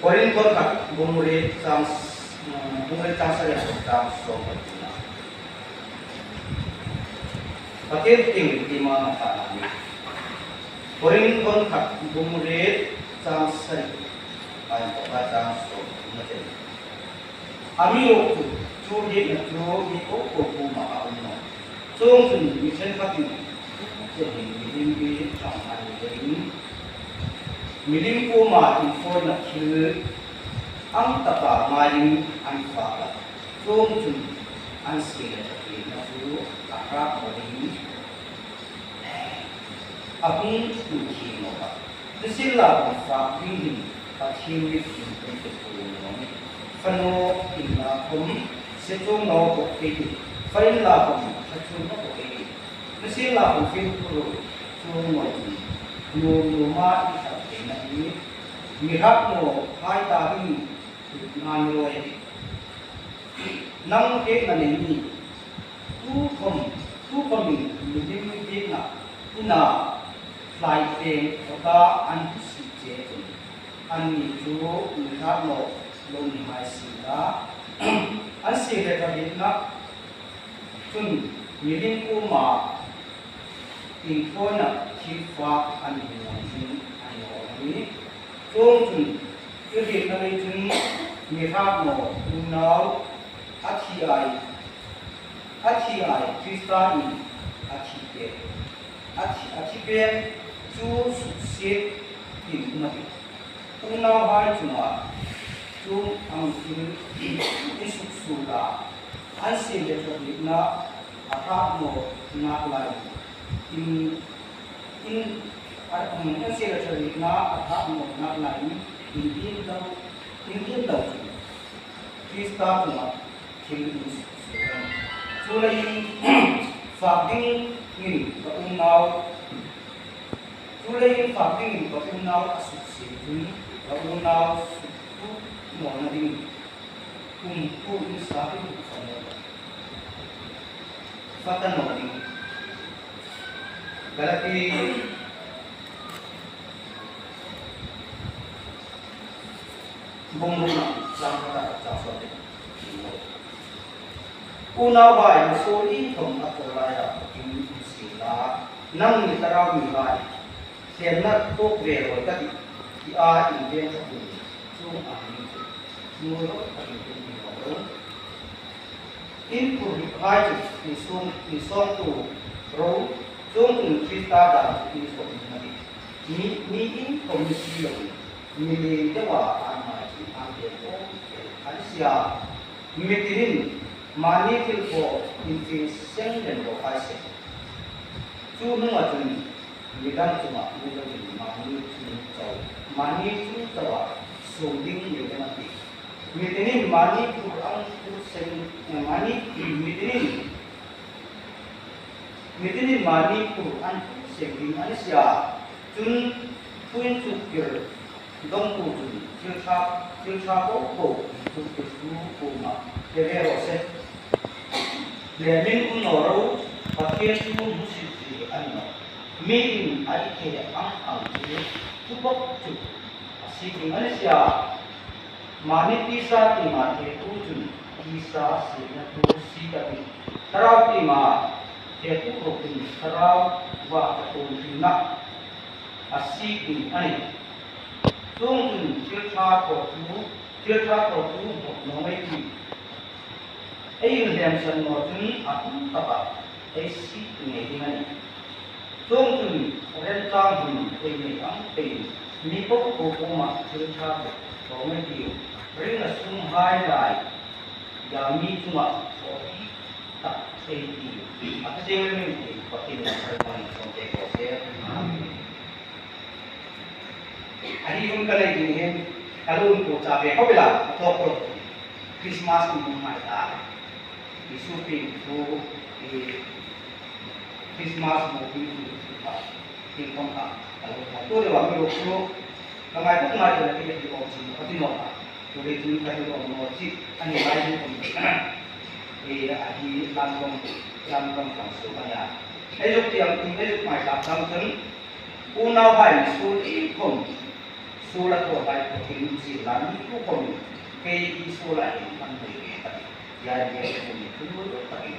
Korin kon kat bumuri sam sare sam som na paket ting tima ta ni Korin kon kat bumuri sam sare ay ta sam som na te ami o chu ye na chu ni ko ko ma a no chung chun mi chen khat ni je ni bi chang an ni milim ko ma in for na khil ang tapa maling an fa la chung chun an si la ti na chu akra ko ni apun tu chi no ba tisil la fa ding ni pa chi ni ti te ko no ni fano in la kum se chung no ko ke ti fa in la kum sa chung no ko ke ti tisil la kum fin ko chung no nu ma i sa na ni mi hak mo hai ta hi ngan loi nang ke na ni tu kom ni dim ni na ina fly plane ka an si je an ni chu mi hak mo lo ni hai si da an si le ka ni na chun mi lim ko ma in ko na chi fa an ni ni chung chun cái việc này chúng người khác nó nói achi ai Christian achi pe chu sucet tin na cũng nào hai chúng à chúng ang tin isu suda an sin để cho việc na akak mo na lai in anh sẽ là trợ lý nó học một năm này in đâu khi ta cũng thì cho nên phạm định nghìn và nào cho nên phạm định nghìn và nào sụt xịn và nào sụt mỏ là đi cùng sa đi phát tan nổi đi Galati bung sang kata sesuatu. Unau bai soli thom atolaya in sila nang ni tarau mi bai sianna tok ve ro ka ti a in ven ka tu chung a ni mu ro ka ni ro in pu bai ni som tu ro chung tu krista da ni so ni in komisi lo ni le wa an Asia mitinin mani filko infin senden lo kaise chu nunga chun midang chuma mani chu chau mani chu chawa soding yeganati mitinin mani pu ang pu sen mani mitinin mani pu an sending Asia chun puin chu kir dong pu chun chưa cha có chụp chụp mà để về rồi sẽ để mình cũng nở đâu và kia cũng muốn gì anh nó mình ai kia ăn chụp chụp xí cái này xia mà nít pizza thì mà thế tu chụp pizza xí nó tu xí cái gì tarau thì mà thế tu rồi thì tarau và tu thì nặng xí cái này chung chun chưa cha có chú một nói gì ấy là làm sao mà chúng ăn tập ấy xí nghề thế này chung chun lên trang chun ấy này ăn tiền mi bốc cô mà chưa cha có mấy điều riêng là sung hai lại và mi chung mà có ý tập ấy điều mà cái điều này thì có thể là phải làm trong cái có sẽ Hari pun kalau ini kalau untuk capai kau bila toko Christmas pun mai dah, di shopping tu Christmas mungkin tu di kota kalau tu dia ambil lokal, kalau itu mai tu nanti di kota sini, pasti nolak. Jadi tu kalau orang nolak, ani lain pun adi lambang langsung aja. Esok tiang mai datang tu, unau hai suri pun Sula ko ay pating sila ni ko kung kay isula ay pangkay pati. Yan yan kung ito mo pati.